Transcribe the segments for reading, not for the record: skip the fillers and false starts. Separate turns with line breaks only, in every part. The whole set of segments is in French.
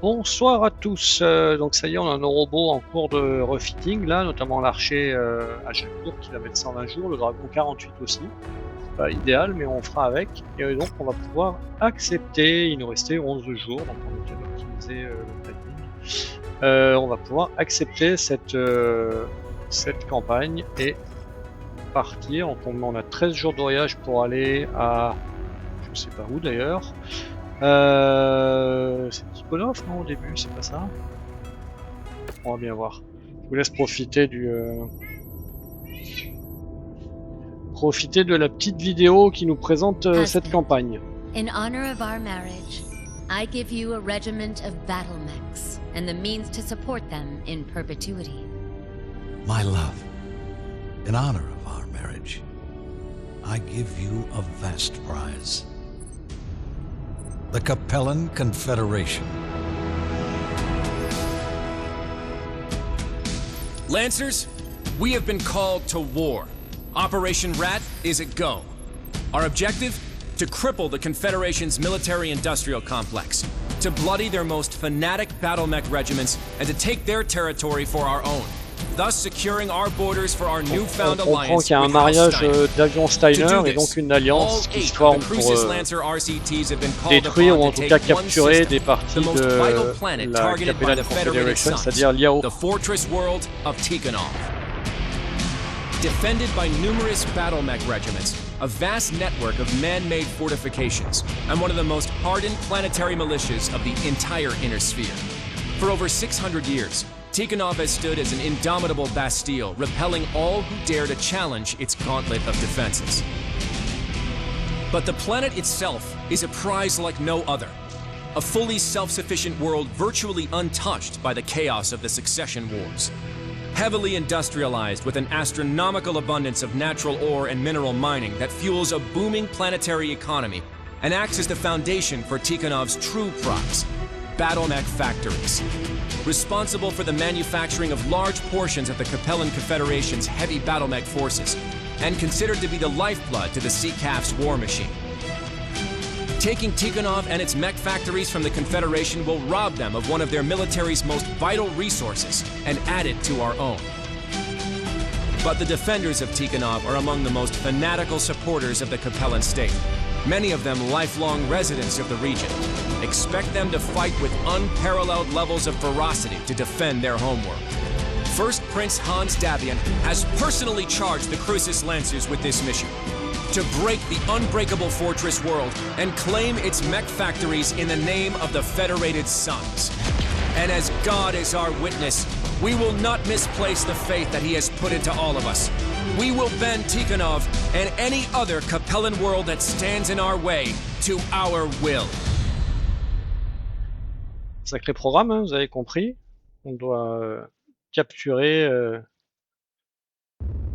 Bonsoir à tous. Donc ça y est, on a nos robots en cours de refitting là, notamment l'archer à Jacour qui va mettre 120 jours, le dragon 48 aussi. C'est pas idéal, mais on fera avec. Et donc on va pouvoir accepter. Il nous restait 11 jours, donc on a bien optimisé le timing. On va pouvoir accepter cette campagne et partir. Donc on a 13 jours de voyage pour aller à je sais pas où d'ailleurs. C'est Tikhonov, non, au début, c'est pas ça? On va bien voir. Je vous laisse profiter profiter de la petite vidéo qui nous présente cette campagne.
In honor of our marriage, I give you a regiment of battle mechs and the means to support them in perpetuity.
My love, in honor of our marriage, I give you a vast prize. The Capellan Confederation.
Lancers, we have been called to war. Operation Rat is a go. Our objective? To cripple the Confederation's military-industrial complex, to bloody their most fanatic battle mech regiments, and to take their territory for our own, thus securing our borders for our newfound
on comprend
alliance
qu'il y a un
with
mariage
Steiner.
d'avions Steiner et donc une alliance qui se forme pour détruire ou en tout cas capturer des parties de la Capellan Confederation, c'est-à-dire l'IAO.
The fortress world of Tikhonov. Defended by numerous battle mech regiments, a vast network of man-made fortifications, and one of the most hardened planetary militias of the entire Inner Sphere. For over 600 years, Tikhonov has stood as an indomitable bastille, repelling all who dare to challenge its gauntlet of defenses. But the planet itself is a prize like no other. A fully self-sufficient world virtually untouched by the chaos of the succession wars. Heavily industrialized with an astronomical abundance of natural ore and mineral mining that fuels a booming planetary economy and acts as the foundation for Tikhonov's true prize, battle mech factories. Responsible for the manufacturing of large portions of the Capellan Confederation's heavy battle mech forces, and considered to be the lifeblood to the CCAF's war machine. Taking Tikhonov and its mech factories from the Confederation will rob them of one of their military's most vital resources and add it to our own. But the defenders of Tikhonov are among the most fanatical supporters of the Capellan state, many of them lifelong residents of the region. Expect them to fight with unparalleled levels of ferocity to defend their homeworld. First Prince Hans Davian has personally charged the Crucis Lancers with this mission: to break the unbreakable fortress world and claim its mech factories in the name of the Federated Suns. And as God is our witness, we will not misplace the faith that he has put into all of us. We will bend Tikhonov and any other Capellan world that stands in our way to our will.
Sacré programme, hein, vous avez compris. On doit capturer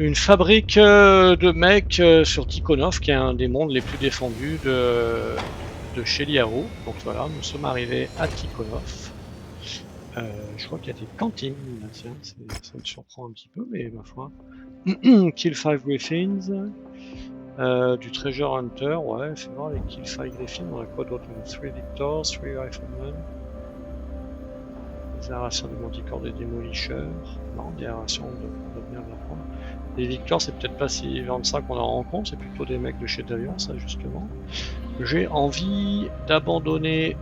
une fabrique de mecs sur Tikhonov, qui est un des mondes les plus défendus de chez l'IAO. Donc voilà, nous sommes arrivés à Tikhonov. Je crois qu'il y a des cantines, là, tiens, ça me surprend un petit peu, mais ma foi. Kill 5 Griffins, du Treasure Hunter, ouais, fais voir les Kill 5 Griffins, on a quoi d'autre? 3 Victors, 3 Riflemen. Déclaration de Manticore des Démolisseurs. Non, déclaration de bien la prendre. Les Victors, c'est peut-être pas si 25 qu'on en rencontre, c'est plutôt des mecs de chez Davion, ça justement. J'ai envie d'abandonner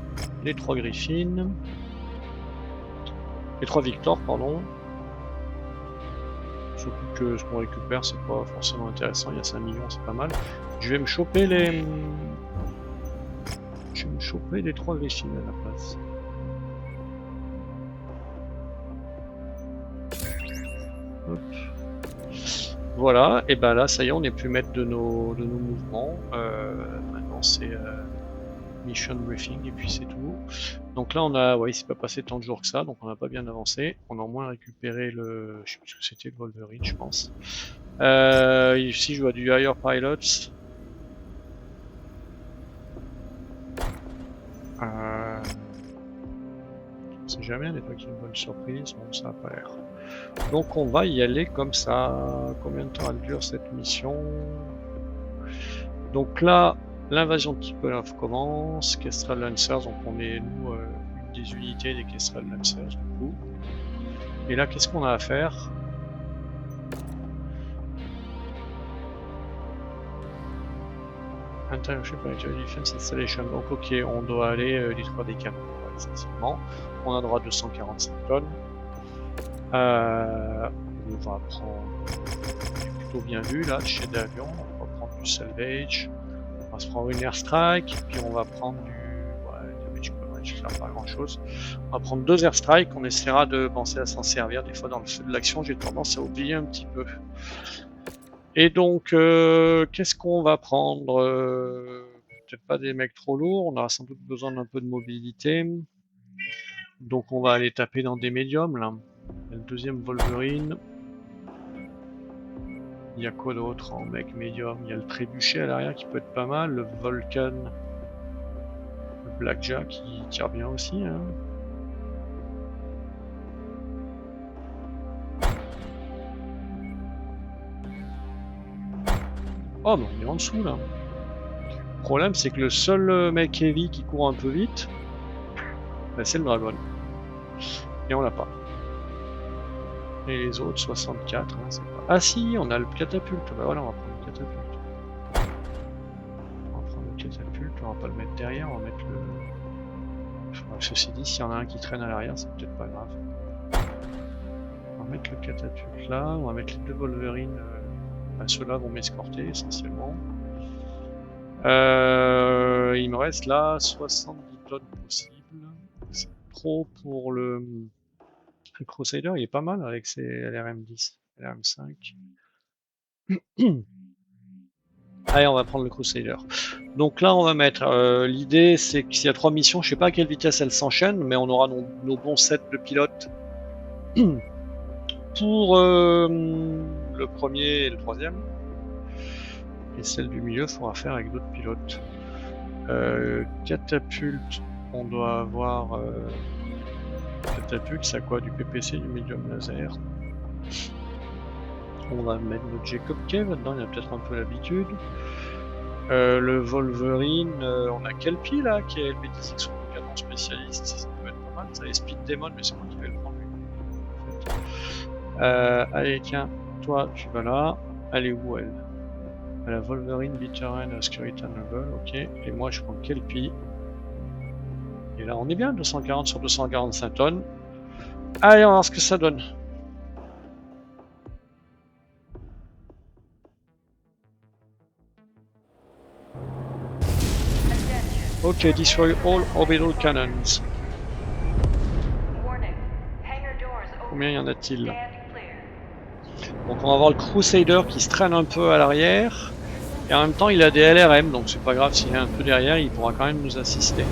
les 3 Griffins. Les 3 Victors, pardon. Surtout que ce qu'on récupère, c'est pas forcément intéressant, il y a 5 millions, c'est pas mal. Je vais me choper les. Je vais me choper les 3 Griffins à la place. Hop. Voilà, et ben là ça y est, on n'est plus maître de nos mouvements. Maintenant c'est mission briefing et puis c'est tout. Donc là on a, ouais, il s'est pas passé tant de jours que ça, donc on n'a pas bien avancé. On a au moins récupéré le, je sais plus ce que c'était, le Wolverine je pense. Ici je vois du Higher Pilots. On sait jamais, des fois qu'il y a une bonne surprise, bon ça a pas l'air. Donc on va y aller comme ça. Combien de temps elle dure cette mission? Donc là, l'invasion de Tikhonov commence. Kestrel Lancers, donc on est nous des unités des Kestrel Lancers du coup. Et là, qu'est-ce qu'on a à faire? International Planetary Defense Installation. Donc ok, on doit aller détruire des canons, ouais, essentiellement. On a droit à 245 tonnes. On va prendre... plutôt bien vu là, chez d'avion. On va prendre du salvage. On va se prendre une airstrike, puis on va prendre du... damage coverage, ça sert pas à grand chose. On va prendre 2 airstrikes, on essaiera de penser à s'en servir. Des fois dans le feu de l'action, j'ai tendance à oublier un petit peu. Et donc, qu'est-ce qu'on va prendre? Peut-être pas des mecs trop lourds, on aura sans doute besoin d'un peu de mobilité. Donc on va aller taper dans des médiums là. Il y a le deuxième Wolverine. Il y a quoi d'autre en mec médium? Il y a le trébuchet à l'arrière qui peut être pas mal, le Vulcan, le Blackjack qui tire bien aussi. Hein. Oh mais on est en dessous là. Le problème c'est que le seul mec heavy qui court un peu vite, bah, c'est le Dragon. Et on l'a pas. Et les autres 64, hein, c'est pas... Ah si, on a le catapulte. Bah voilà, on va prendre le catapulte. On va prendre le catapulte, on va pas le mettre derrière, on va mettre le... Ceci dit, s'il y en a un qui traîne à l'arrière, c'est peut-être pas grave. On va mettre le catapulte là, on va mettre les 2 Wolverines. Bah, ceux-là vont m'escorter essentiellement. Il me reste là 70 tonnes possibles. C'est trop pour le Crusader, il est pas mal avec ses LRM-10, LRM-5. Allez, on va prendre le Crusader. Donc là, on va mettre... l'idée, c'est que s'il y a 3 missions, je sais pas à quelle vitesse elles s'enchaînent, mais on aura nos bons sets de pilotes pour le premier et le troisième. Et celle du milieu, il faudra faire avec d'autres pilotes. Catapulte, on doit avoir... catapulte, ça quoi? Du PPC, du médium laser. On va mettre notre Jacob K là-dedans, il y a peut-être un peu l'habitude. Le Wolverine, on a Kelpie là, qui est LB10 sur le canon spécialiste, ça peut être pas mal. Ça est Speed Demon, mais c'est moi qui vais le prendre lui. En fait. Allez, tiens, toi tu vas là. Elle est où elle? La Wolverine, Bitteren, Scuritan Noble, ok. Et moi je prends Kelpie. Et là on est bien, 240 sur 245 tonnes. Allez, on va voir ce que ça donne. Ok, destroy all orbital cannons. Combien y en a-t-il? Donc on va voir le Crusader qui se traîne un peu à l'arrière. Et en même temps il a des LRM, donc c'est pas grave s'il est un peu derrière, il pourra quand même nous assister.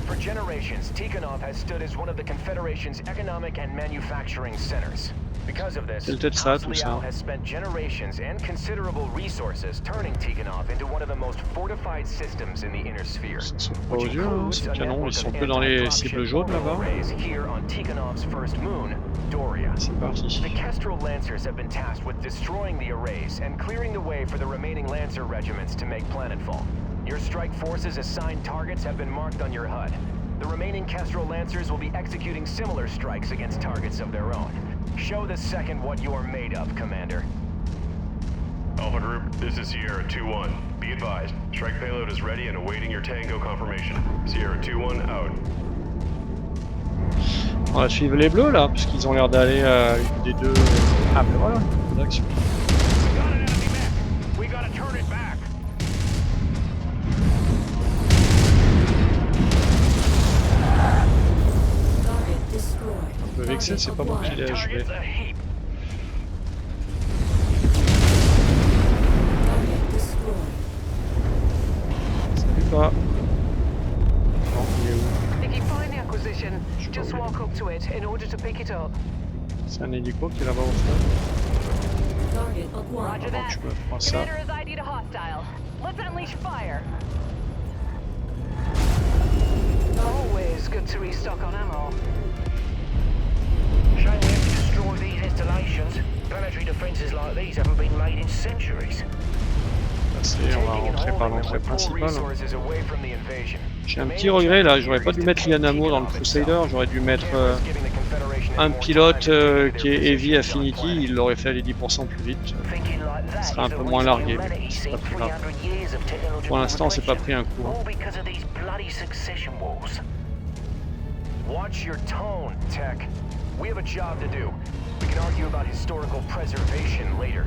For generations, Tikhonov has stood as one of the Confederation's economic and manufacturing centers. Because of this, Hans Liao has spent generations and considerable resources turning Tikhonov into one of the most fortified systems in the inner sphere. Which includes a network of anti-dropship arrays here on Tikhonov's first moon, Doria. The Kestrel Lancers have been tasked with destroying the arrays and clearing the way for the remaining Lancer regiments to make planetfall. Your strike force's assigned targets have been marked on your HUD. The remaining Kestrel Lancers will be executing similar strikes against targets of their own. Show the second what you are made of, Commander.
Alpha Group, this is Sierra 2-1. Be advised, strike payload is ready and awaiting your Tango confirmation. Sierra 2-1 out.
On va suivre les bleus là, parce qu'ils ont l'air d'aller à une des deux... Ah mais voilà, d'action. Un peu vexé, c'est pas moi qui l'ai achevé. Salut pas. Non, il est où? C'est un hélico qui est là-bas au fond. Donc je me prends ça.
Always good to restock on ammo.
Shame we have to destroy these installations. Planetary defenses like these haven't been made in centuries.
passer, on va rentrer par l'entrée principale. J'ai un petit regret là, j'aurais pas dû mettre Lian Amo dans le Crusader, j'aurais dû mettre un pilote qui est Heavy Affinity, il l'aurait fait aller 10% plus vite. Ce serait un peu moins largué, mais c'est pas très grave. Pour l'instant, c'est pas pris un coup.
Watch your tone, Tech. We have a job to do. We can argue about historical preservation later.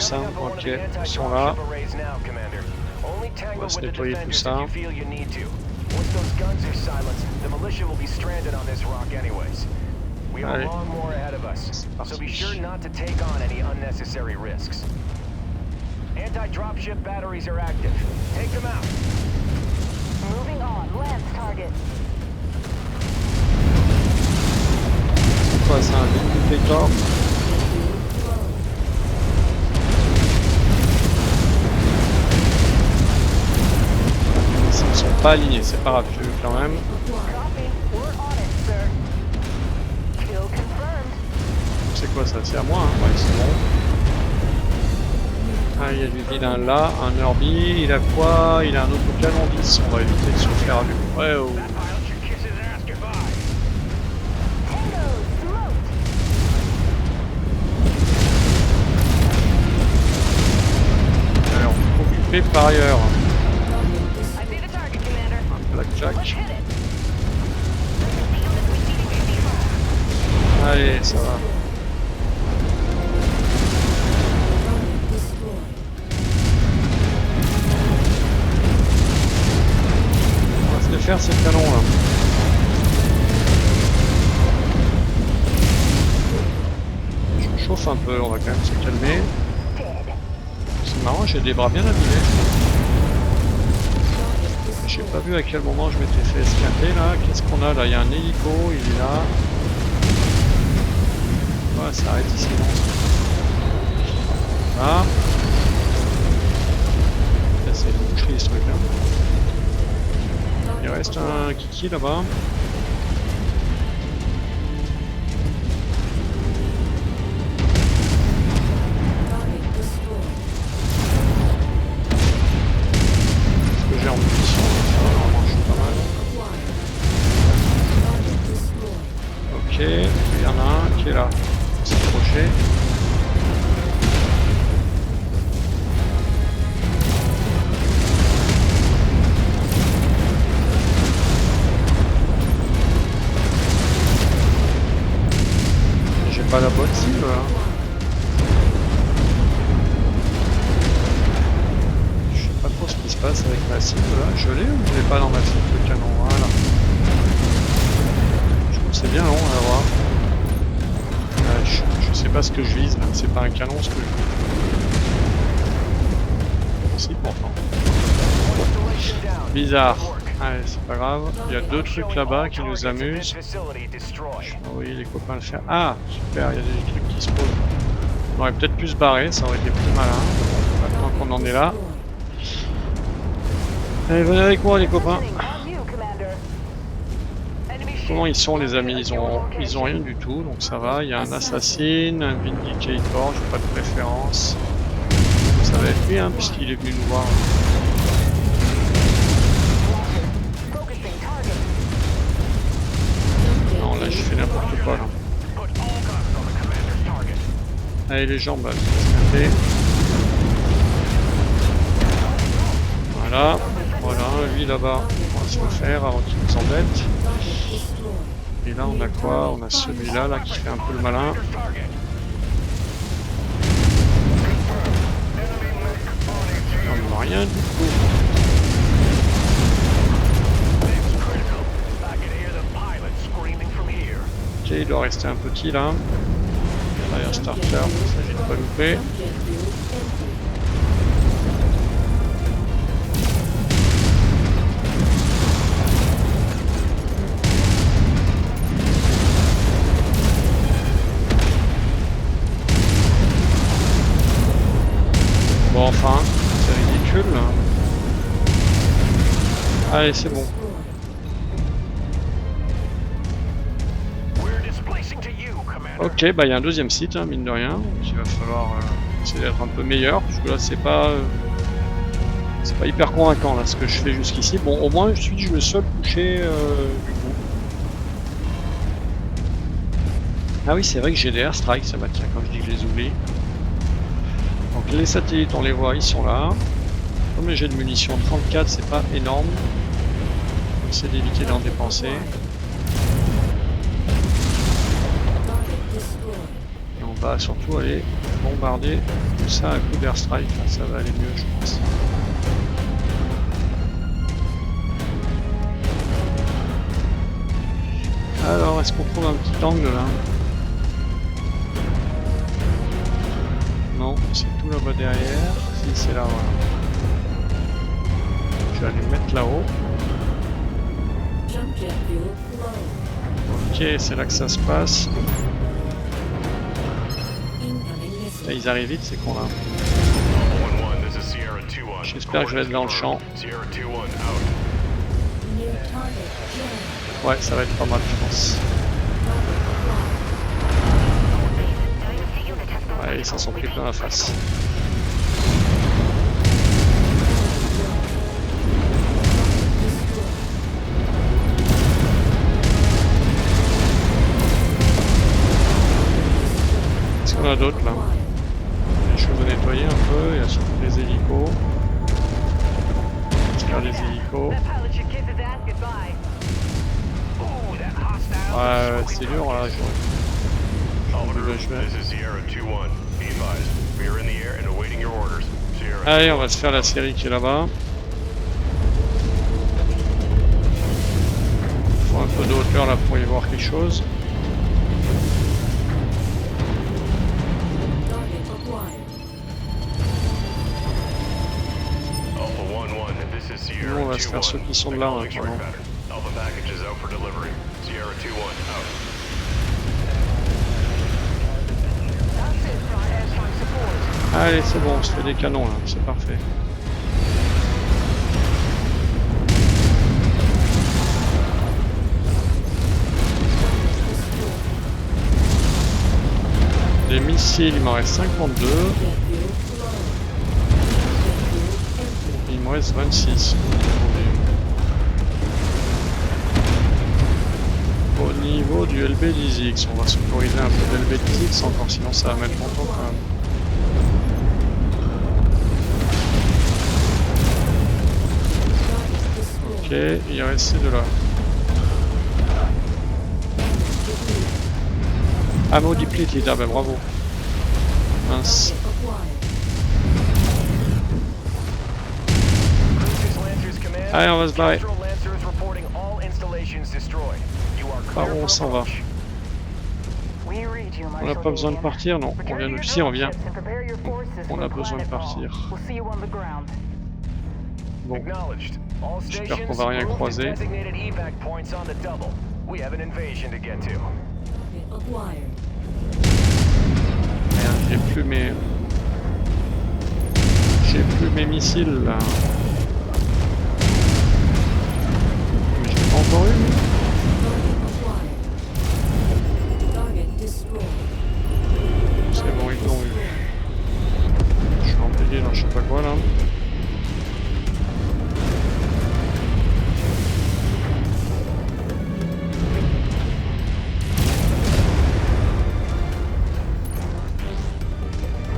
Ça, ok, ils sont là. On va se nettoyer tout ça. Allez, c'est parti.
Anti-dropship batteries are active. Take them out.
Moving on. Lance target.
C'est quoi ça, un duplicator? Ils sont pas alignés, c'est pas grave, je quand même. C'est quoi ça? C'est à moi, hein? Ouais, c'est bon. Ah, il y a du vilain là, un Herbie, il a quoi? Il a un autocanon 10, on va éviter de se faire allumer. Ouais, oh. Allez, on peut occuper par ailleurs. Un blackjack. Allez, ça va. On va se les faire ces canons là. Je chauffe un peu, on va quand même se calmer. C'est marrant, j'ai des bras bien abîmés. J'ai pas vu à quel moment je m'étais fait esquinter là. Qu'est-ce qu'on a là? Il y a un hélico, il est là. Ouais, ça arrête ici, non? Là. Là, c'est une boucherie ce truc là. Il reste un kiki là-bas. Est-ce que j'ai en munition? Normalement, je suis pas mal. Ok, il y en a un qui est là. S'approcher. J'ai pas la bonne cible là. Je sais pas trop ce qui se passe avec ma cible là. Je l'ai ou je l'ai pas dans ma cible de canon? Voilà. Je trouve que c'est bien long à voir. Je sais pas ce que je vise, c'est pas un canon ce que je vise. Si, pourtant. Bizarre. Allez, c'est pas grave. Il y a deux trucs là-bas qui nous amusent. Oui, les copains le faire. Ah, super, il y a des trucs qui se posent. On aurait peut-être pu se barrer, ça aurait été plus malin. Maintenant qu'on en est là. Allez, venez avec moi les copains. Comment ils sont les amis? Ils ont rien du tout, donc ça va. Il y a un assassin, un vindicator, j'ai pas de préférence. Ça va être lui, hein, puisqu'il est venu nous voir. Non, là je fais n'importe quoi là. Allez les jambes, allez. Voilà, voilà, lui là-bas, on va se le faire avant qu'il nous embête. Et là on a quoi? On a celui-là là, qui fait un peu le malin. On n'a rien du tout. Ok, il doit rester un petit là. Fire starter, il s'agit de pas louper. Bon, enfin, c'est ridicule là. Allez, c'est bon. Ok, bah il y a un deuxième site, hein, mine de rien, donc il va falloir essayer d'être un peu meilleur, parce que là c'est pas hyper convaincant là ce que je fais jusqu'ici. Bon, au moins je suis le seul touché du coup. Ah oui, c'est vrai que j'ai des airstrikes, ça va, tiens, quand je dis que je les oublie. Donc les satellites, on les voit, ils sont là. Comme les jets de munitions, 34, c'est pas énorme. On essaie d'éviter d'en dépenser. Et on va surtout aller bombarder tout ça à coup d'airstrike, ça va aller mieux, je pense. Alors, est-ce qu'on trouve un petit angle là? Non, c'est tout là-bas derrière. Si, c'est là, voilà. Je vais aller me mettre là-haut. Ok, c'est là que ça se passe. Là, ils arrivent vite, ces cons-là. J'espère que je vais être dans le champ. Ouais, ça va être pas mal, je pense. Ouais, ils s'en sont pris plein la face. Qu'est-ce qu'on a d'autre là? Des choses à nettoyer un peu, il y a surtout des hélicos. J'espère des hélicos. Ouais, c'est dur là, Allez, on va se faire la série qui est là-bas. Il faut un peu de hauteur là pour y voir quelque chose. Nous, on va se faire ceux qui sont de là maintenant. Allez, c'est bon, on se fait des canons là, c'est parfait. Des missiles, il m'en reste 52. Il me reste 26. Au niveau du LB10X, on va sécuriser un peu de LB10X encore, sinon ça va mettre longtemps quand même. Ok, il reste ces deux-là. Ammo depleted, ah ben bravo. Mince. Allez, on va se barrer. Par où on s'en va? On n'a pas besoin de partir, non. On vient de... Si, on vient. On a besoin de partir. Bon. J'espère qu'on va rien croiser. Merde, j'ai plus mes missiles là. Mais je l'ai pas encore eu. C'est bon, ils l'ont eu. Je suis embêté dans je sais pas quoi là.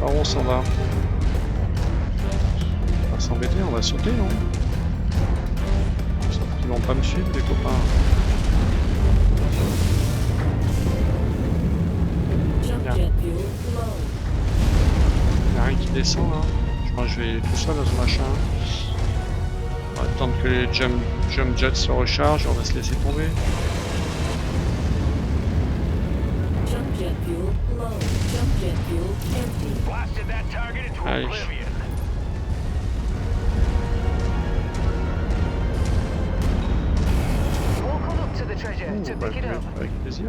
Par où on s'en va? On va s'embêter, on va sauter, non? Sauf qu'ils vont pas me suivre, les copains. Il n'y a rien qui descend là. Moi je vais tout seul dans ce machin. On va attendre que les jump jets se rechargent et on va se laisser tomber. Allez. Bah, avec plaisir.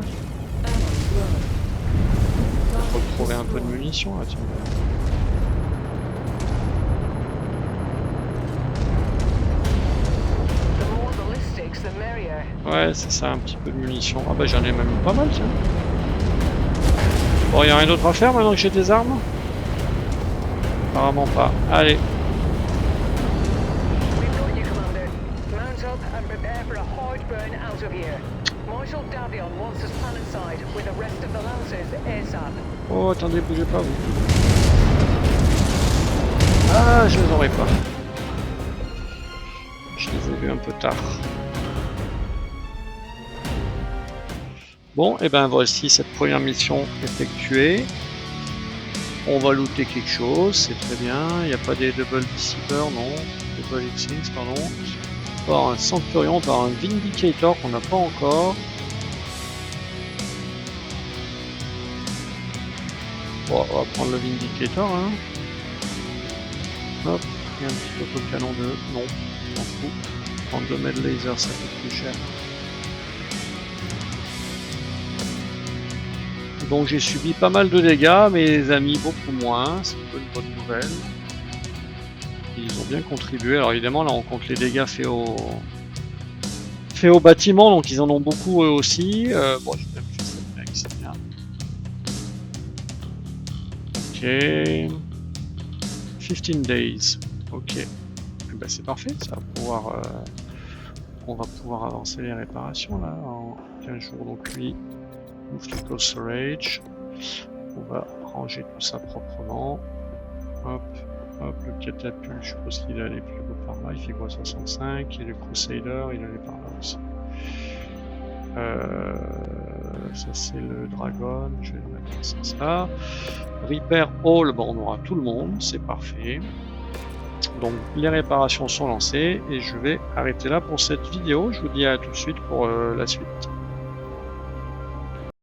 Faut retrouver un peu de munitions là, tiens. Ouais, c'est ça, un petit peu de munitions. Ah bah j'en ai même pas mal, tiens. Bon, il n'y a rien d'autre à faire maintenant que j'ai des armes? Apparemment pas. Allez. Oh, attendez, bougez pas, vous. Ah, je les aurais pas. Je les ai vus un peu tard. Bon, et ben voici cette première mission effectuée. On va looter quelque chose, c'est très bien. Il n'y a pas des double deceivers, non. Double X-Wings, pardon. On va avoir un Centurion, on va avoir un Vindicator qu'on n'a pas encore. Bon, on va prendre le Vindicator, hein. Hop, il y a un petit autocanon de... Non, on s'en fout. Prendre 2 mètres laser, ça coûte plus cher. Donc j'ai subi pas mal de dégâts, mes amis beaucoup moins, c'est une bonne nouvelle. Ils ont bien contribué. Alors évidemment là on compte les dégâts faits au bâtiment, donc ils en ont beaucoup eux aussi. Bon, je vais même faire cette mec, c'est bien. Ok. 15 days. Ok. Et ben, c'est parfait, ça va pouvoir, on va pouvoir avancer les réparations là en 15 jours. Donc lui, Multiple Storage. On va ranger tout ça proprement. Hop, hop, le catapulte, je suppose qu'il allait plus haut par là. Il fait quoi, 65? Et le Crusader, il allait par là aussi. Ça c'est le Dragon, je vais le mettre dans ce sens-là. Repair All, bon, on aura tout le monde, c'est parfait. Donc les réparations sont lancées et je vais arrêter là pour cette vidéo. Je vous dis à tout de suite pour la suite.